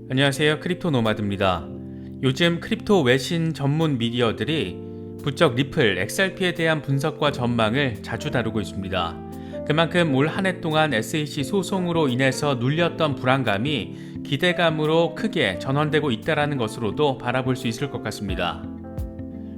안녕하세요. 크립토 노마드입니다. 요즘 크립토 외신 전문 미디어들이 부쩍 리플, XRP에 대한 분석과 전망을 자주 다루고 있습니다. 그만큼 올 한 해 동안 SEC 소송으로 인해서 눌렸던 불안감이 기대감으로 크게 전환되고 있다는 것으로도 바라볼 수 있을 것 같습니다.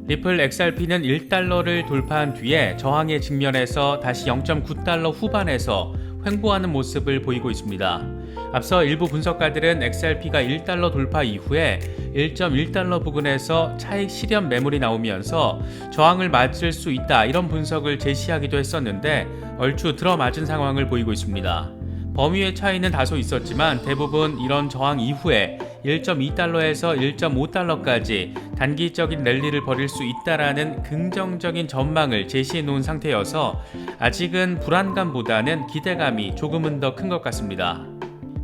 리플 XRP는 1달러를 돌파한 뒤에 저항에 직면해서 다시 0.9달러 후반에서 횡보하는 모습을 보이고 있습니다. 앞서 일부 분석가들은 XRP가 1달러 돌파 이후에 1.1달러 부근에서 차익 실현 매물이 나오면서 저항을 맞을 수 있다 이런 분석을 제시하기도 했었는데 얼추 들어맞은 상황을 보이고 있습니다. 범위의 차이는 다소 있었지만 대부분 이런 저항 이후에 1.2달러에서 1.5달러까지 단기적인 랠리를 벌일 수 있다라는 긍정적인 전망을 제시해 놓은 상태여서 아직은 불안감보다는 기대감이 조금은 더 큰 것 같습니다.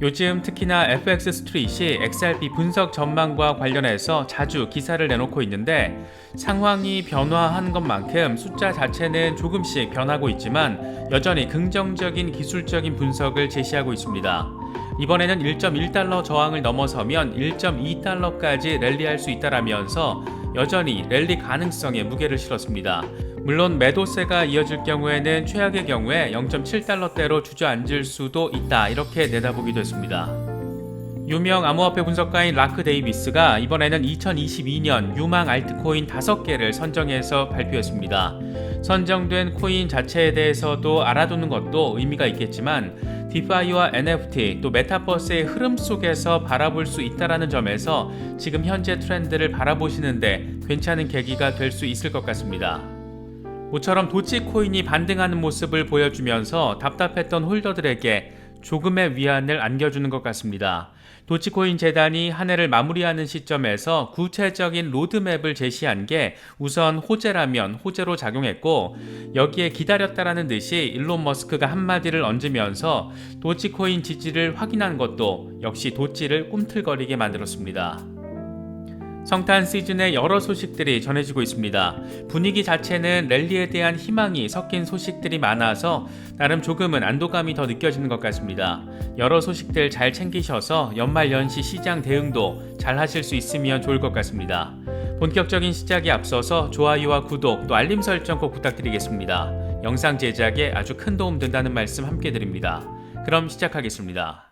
요즘 특히나 FX 스트릿이 XRP 분석 전망과 관련해서 자주 기사를 내놓고 있는데 상황이 변화한 것만큼 숫자 자체는 조금씩 변하고 있지만 여전히 긍정적인 기술적인 분석을 제시하고 있습니다. 이번에는 1.1달러 저항을 넘어서면 1.2달러까지 랠리할 수 있다라면서 여전히 랠리 가능성에 무게를 실었습니다. 물론 매도세가 이어질 경우에는 최악의 경우에 0.7달러대로 주저앉을 수도 있다 이렇게 내다보기도 했습니다. 유명 암호화폐 분석가인 라크 데이비스가 이번에는 2022년 유망 알트코인 5개를 선정해서 발표했습니다. 선정된 코인 자체에 대해서도 알아두는 것도 의미가 있겠지만 디파이와 NFT 또 메타버스의 흐름 속에서 바라볼 수 있다는 점에서 지금 현재 트렌드를 바라보시는데 괜찮은 계기가 될 수 있을 것 같습니다. 모처럼 도치코인이 반등하는 모습을 보여주면서 답답했던 홀더들에게 조금의 위안을 안겨주는 것 같습니다. 도치코인 재단이 한 해를 마무리하는 시점에서 구체적인 로드맵을 제시한 게 우선 호재라면 호재로 작용했고 여기에 기다렸다라는 듯이 일론 머스크가 한마디를 얹으면서 도치코인 지지를 확인한 것도 역시 도치를 꿈틀거리게 만들었습니다. 성탄 시즌에 여러 소식들이 전해지고 있습니다. 분위기 자체는 랠리에 대한 희망이 섞인 소식들이 많아서 나름 조금은 안도감이 더 느껴지는 것 같습니다. 여러 소식들 잘 챙기셔서 연말 연시 시장 대응도 잘 하실 수 있으면 좋을 것 같습니다. 본격적인 시작에 앞서서 좋아요와 구독 또 알림 설정 꼭 부탁드리겠습니다. 영상 제작에 아주 큰 도움 된다는 말씀 함께 드립니다. 그럼 시작하겠습니다.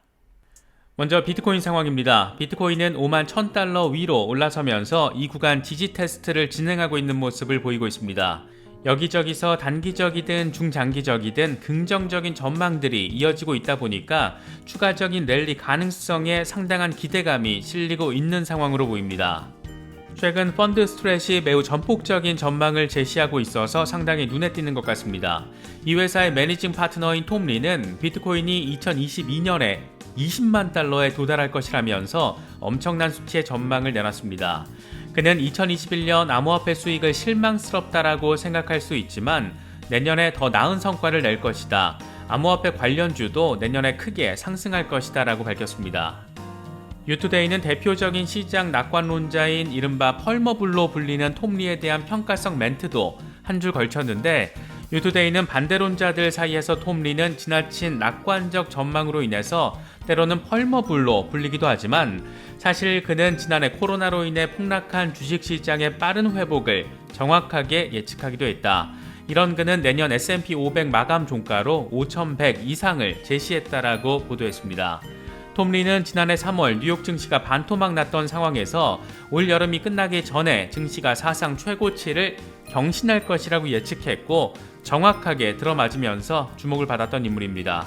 먼저 비트코인 상황입니다. 비트코인은 51,000달러 위로 올라서면서 이 구간 지지 테스트를 진행하고 있는 모습을 보이고 있습니다. 여기저기서 단기적이든 중장기적이든 긍정적인 전망들이 이어지고 있다 보니까 추가적인 랠리 가능성에 상당한 기대감이 실리고 있는 상황으로 보입니다. 최근 펀드 스트렛이 매우 전폭적인 전망을 제시하고 있어서 상당히 눈에 띄는 것 같습니다. 이 회사의 매니징 파트너인 톰 리는 비트코인이 2022년에 20만 달러에 도달할 것이라면서 엄청난 수치의 전망을 내놨습니다. 그는 2021년 암호화폐 수익을 실망스럽다라고 생각할 수 있지만 내년에 더 나은 성과를 낼 것이다. 암호화폐 관련주도 내년에 크게 상승할 것이다 라고 밝혔습니다. 유투데이는 대표적인 시장 낙관론자인 이른바 펄머블로 불리는 톰리에 대한 평가성 멘트도 한 줄 걸쳤는데 유투데이는 반대론자들 사이에서 톰리는 지나친 낙관적 전망으로 인해서 때로는 펄머블로 불리기도 하지만 사실 그는 지난해 코로나로 인해 폭락한 주식시장의 빠른 회복을 정확하게 예측하기도 했다. 이런 그는 내년 S&P 500 마감 종가로 5,100 이상을 제시했다라고 보도했습니다. 톰리는 지난해 3월 뉴욕 증시가 반토막 났던 상황에서 올 여름이 끝나기 전에 증시가 사상 최고치를 경신할 것이라고 예측했고 정확하게 들어맞으면서 주목을 받았던 인물입니다.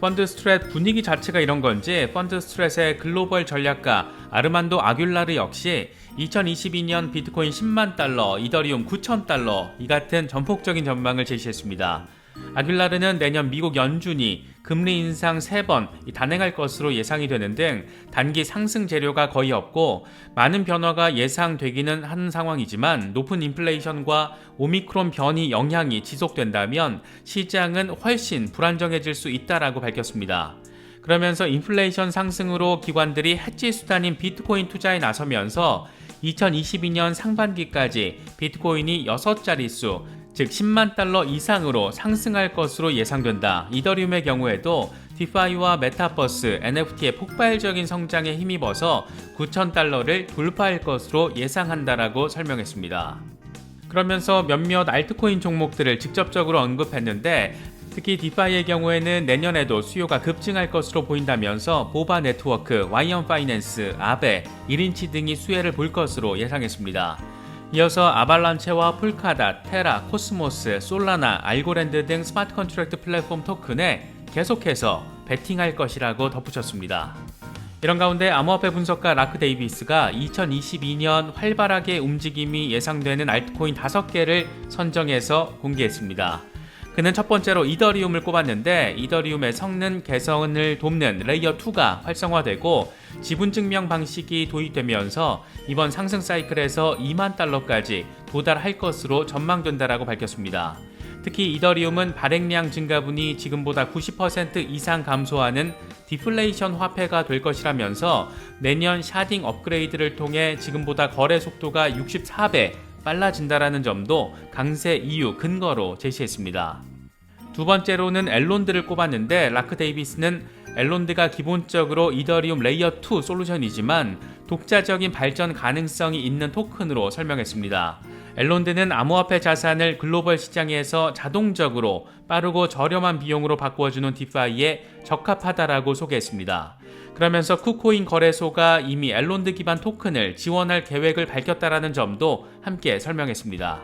펀드 스트렛 분위기 자체가 이런 건지 펀드 스트렛의 글로벌 전략가 아르만도 아귤라르 역시 2022년 비트코인 10만 달러, 이더리움 9,000달러 이 같은 전폭적인 전망을 제시했습니다. 아귤라르는 내년 미국 연준이 금리 인상 3번 단행할 것으로 예상이 되는 등 단기 상승 재료가 거의 없고 많은 변화가 예상되기는 하는 상황이지만 높은 인플레이션과 오미크론 변이 영향이 지속된다면 시장은 훨씬 불안정해질 수 있다라고 밝혔습니다. 그러면서 인플레이션 상승으로 기관들이 해지 수단인 비트코인 투자에 나서면서 2022년 상반기까지 비트코인이 6자릿수 즉 10만 달러 이상으로 상승할 것으로 예상된다. 이더리움의 경우에도 디파이와 메타버스, NFT의 폭발적인 성장에 힘입어서 9,000달러를 돌파할 것으로 예상한다라고 설명했습니다. 그러면서 몇몇 알트코인 종목들을 직접적으로 언급했는데 특히 디파이의 경우에는 내년에도 수요가 급증할 것으로 보인다면서 보바 네트워크, 와이언 파이낸스, 아베, 1인치 등이 수혜를 볼 것으로 예상했습니다. 이어서 아발란체와 폴카닷, 테라, 코스모스, 솔라나, 알고랜드 등 스마트 컨트랙트 플랫폼 토큰에 계속해서 베팅할 것이라고 덧붙였습니다. 이런 가운데 암호화폐 분석가 라크 데이비스가 2022년 활발하게 움직임이 예상되는 알트코인 5개를 선정해서 공개했습니다. 그는 첫 번째로 이더리움을 꼽았는데 이더리움의 성능 개선을 돕는 레이어 2가 활성화되고 지분증명 방식이 도입되면서 이번 상승 사이클에서 2만 달러까지 도달할 것으로 전망된다라고 밝혔습니다. 특히 이더리움은 발행량 증가분이 지금보다 90% 이상 감소하는 디플레이션 화폐가 될 것이라면서 내년 샤딩 업그레이드를 통해 지금보다 거래 속도가 64배 빨라진다라는 점도 강세 이유 근거로 제시했습니다. 두 번째로는 엘론드를 꼽았는데 라크 데이비스는 엘론드가 기본적으로 이더리움 레이어 2 솔루션이지만 독자적인 발전 가능성이 있는 토큰으로 설명했습니다. 엘론드는 암호화폐 자산을 글로벌 시장에서 자동적으로 빠르고 저렴한 비용으로 바꾸어주는 디파이에 적합하다라고 소개했습니다. 그러면서 쿠코인 거래소가 이미 엘론드 기반 토큰을 지원할 계획을 밝혔다라는 점도 함께 설명했습니다.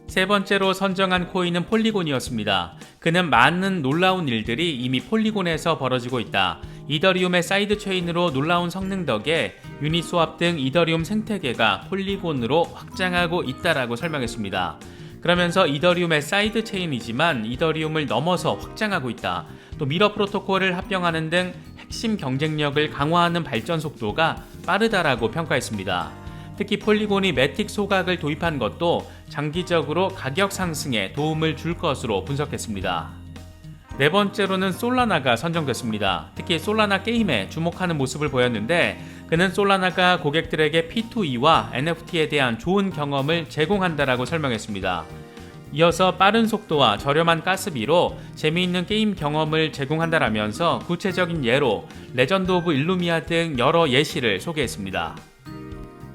세 번째로 선정한 코인은 폴리곤이었습니다. 그는 많은 놀라운 일들이 이미 폴리곤에서 벌어지고 있다. 이더리움의 사이드 체인으로 놀라운 성능 덕에 유니스왑 등 이더리움 생태계가 폴리곤으로 확장하고 있다라고 설명했습니다. 그러면서 이더리움의 사이드 체인이지만 이더리움을 넘어서 확장하고 있다. 또 미러 프로토콜을 합병하는 등 핵심 경쟁력을 강화하는 발전 속도가 빠르다라고 평가했습니다. 특히 폴리곤이 매틱 소각을 도입한 것도 장기적으로 가격 상승에 도움을 줄 것으로 분석했습니다. 네 번째로는 솔라나가 선정됐습니다. 특히 솔라나 게임에 주목하는 모습을 보였는데 그는 솔라나가 고객들에게 P2E와 NFT에 대한 좋은 경험을 제공한다라고 설명했습니다. 이어서 빠른 속도와 저렴한 가스비로 재미있는 게임 경험을 제공한다라면서 구체적인 예로 레전드 오브 일루미아 등 여러 예시를 소개했습니다.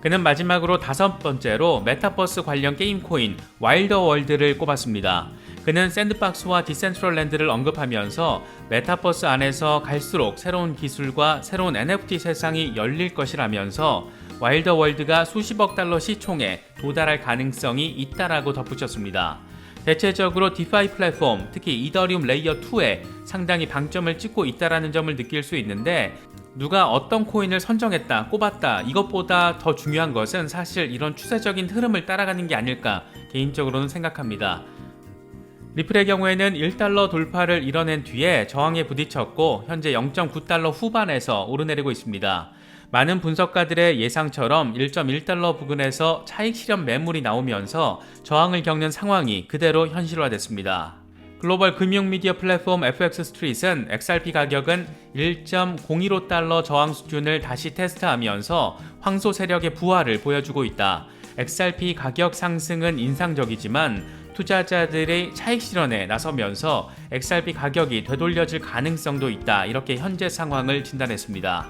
그는 마지막으로 다섯 번째로 메타버스 관련 게임 코인 와일더 월드를 꼽았습니다. 그는 샌드박스와 디센트럴랜드를 언급하면서 메타버스 안에서 갈수록 새로운 기술과 새로운 NFT 세상이 열릴 것이라면서 와일더 월드가 수십억 달러 시총에 도달할 가능성이 있다라고 덧붙였습니다. 대체적으로 디파이 플랫폼, 특히 이더리움 레이어 2에 상당히 방점을 찍고 있다라는 점을 느낄 수 있는데 누가 어떤 코인을 선정했다, 꼽았다 이것보다 더 중요한 것은 사실 이런 추세적인 흐름을 따라가는 게 아닐까 개인적으로는 생각합니다. 리플의 경우에는 1달러 돌파를 이뤄낸 뒤에 저항에 부딪혔고 현재 0.9달러 후반에서 오르내리고 있습니다. 많은 분석가들의 예상처럼 1.1달러 부근에서 차익 실현 매물이 나오면서 저항을 겪는 상황이 그대로 현실화됐습니다. 글로벌 금융 미디어 플랫폼 FX 스트릿은 XRP 가격은 1.015달러 저항 수준을 다시 테스트하면서 황소 세력의 부활을 보여주고 있다. XRP 가격 상승은 인상적이지만 투자자들의 차익 실현에 나서면서 XRP 가격이 되돌려질 가능성도 있다. 이렇게 현재 상황을 진단했습니다.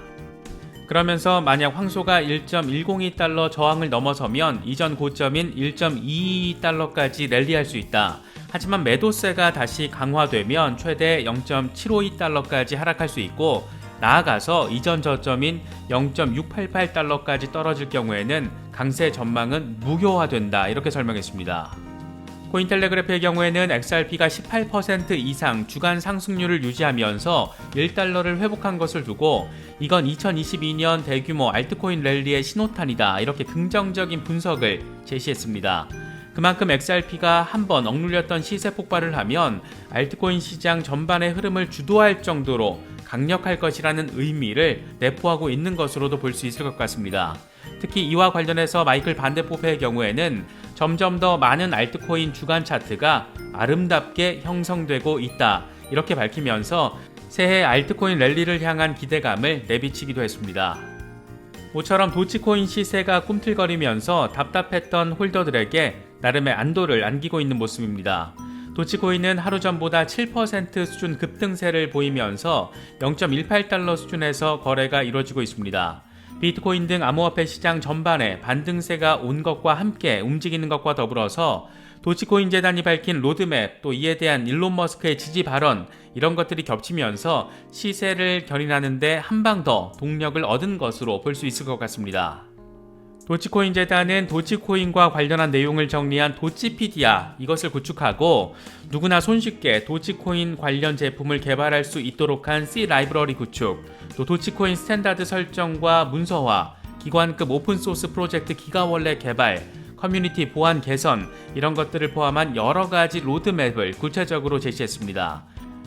그러면서 만약 황소가 1.102달러 저항을 넘어서면 이전 고점인 1.22달러까지 랠리할 수 있다. 하지만 매도세가 다시 강화되면 최대 0.752달러까지 하락할 수 있고 나아가서 이전 저점인 0.688달러까지 떨어질 경우에는 강세 전망은 무효화된다. 이렇게 설명했습니다. 코인텔레그래프의 경우에는 XRP가 18% 이상 주간 상승률을 유지하면서 1달러를 회복한 것을 두고 이건 2022년 대규모 알트코인 랠리의 신호탄이다. 이렇게 긍정적인 분석을 제시했습니다. 그만큼 XRP가 한번 억눌렸던 시세 폭발을 하면 알트코인 시장 전반의 흐름을 주도할 정도로 강력할 것이라는 의미를 내포하고 있는 것으로도 볼 수 있을 것 같습니다. 특히 이와 관련해서 마이클 반데포페의 경우에는 점점 더 많은 알트코인 주간 차트가 아름답게 형성되고 있다. 이렇게 밝히면서 새해 알트코인 랠리를 향한 기대감을 내비치기도 했습니다. 모처럼 도치코인 시세가 꿈틀거리면서 답답했던 홀더들에게 나름의 안도를 안기고 있는 모습입니다. 도치코인은 하루 전보다 7% 수준 급등세를 보이면서 0.18달러 수준에서 거래가 이루어지고 있습니다. 비트코인 등 암호화폐 시장 전반에 반등세가 온 것과 함께 움직이는 것과 더불어서 도치코인 재단이 밝힌 로드맵, 또 이에 대한 일론 머스크의 지지 발언, 이런 것들이 겹치면서 시세를 견인하는데 한 방 더 동력을 얻은 것으로 볼 수 있을 것 같습니다. 도치코인 재단은 도치코인과 관련한 내용을 정리한 도치피디아, 이것을 구축하고 누구나 손쉽게 도치코인 관련 제품을 개발할 수 있도록 한 C 라이브러리 구축, 또 도치코인 스탠다드 설정과 문서화, 기관급 오픈소스 프로젝트 기가월렛 개발, 커뮤니티 보안 개선, 이런 것들을 포함한 여러 가지 로드맵을 구체적으로 제시했습니다.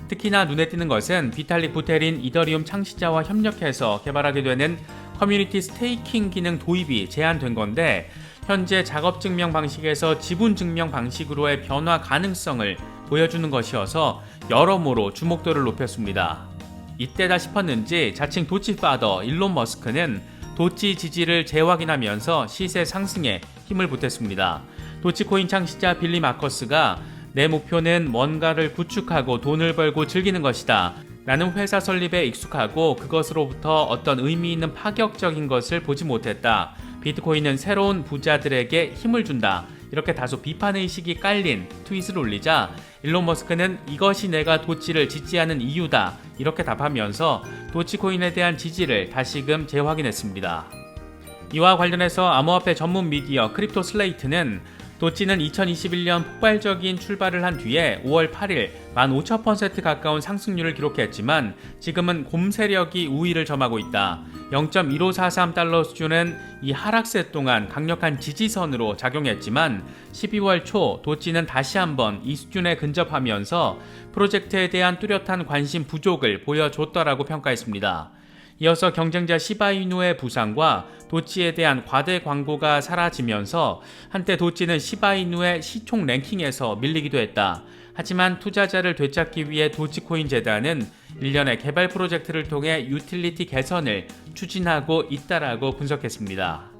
특히나 눈에 띄는 것은 비탈릭 부테린 이더리움 창시자와 협력해서 개발하게 되는 커뮤니티 스테이킹 기능 도입이 제한된 건데, 현재 작업 증명 방식에서 지분 증명 방식으로의 변화 가능성을 보여주는 것이어서 여러모로 주목도를 높였습니다. 이때다 싶었는지 자칭 도치파더 일론 머스크는 도치 지지를 재확인하면서 시세 상승에 힘을 보탰습니다. 도치코인 창시자 빌리 마커스가 내 목표는 뭔가를 구축하고 돈을 벌고 즐기는 것이다. 나는 회사 설립에 익숙하고 그것으로부터 어떤 의미 있는 파격적인 것을 보지 못했다. 비트코인은 새로운 부자들에게 힘을 준다. 이렇게 다소 비판의식이 깔린 트윗을 올리자 일론 머스크는 이것이 내가 도치를 지지하는 이유다. 이렇게 답하면서 도치코인에 대한 지지를 다시금 재확인했습니다. 이와 관련해서 암호화폐 전문 미디어 크립토 슬레이트는 도치는 2021년 폭발적인 출발을 한 뒤에 5월 8일 15,000% 가까운 상승률을 기록했지만 지금은 곰 세력이 우위를 점하고 있다. 0.1543달러 수준은 이 하락세 동안 강력한 지지선으로 작용했지만 12월 초 도치는 다시 한번 이 수준에 근접하면서 프로젝트에 대한 뚜렷한 관심 부족을 보여줬다라고 평가했습니다. 이어서 경쟁자 시바이누의 부상과 도치에 대한 과대 광고가 사라지면서 한때 도치는 시바이누의 시총 랭킹에서 밀리기도 했다. 하지만 투자자를 되찾기 위해 도치코인 재단은 일련의 개발 프로젝트를 통해 유틸리티 개선을 추진하고 있다라고 분석했습니다.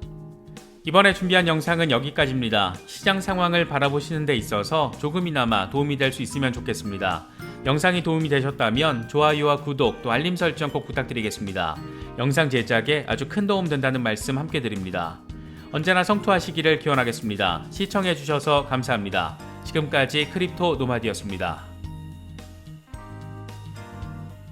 이번에 준비한 영상은 여기까지입니다. 시장 상황을 바라보시는 데 있어서 조금이나마 도움이 될 수 있으면 좋겠습니다. 영상이 도움이 되셨다면 좋아요와 구독 또 알림 설정 꼭 부탁드리겠습니다. 영상 제작에 아주 큰 도움 된다는 말씀 함께 드립니다. 언제나 성투하시기를 기원하겠습니다. 시청해주셔서 감사합니다. 지금까지 크립토 노마디였습니다.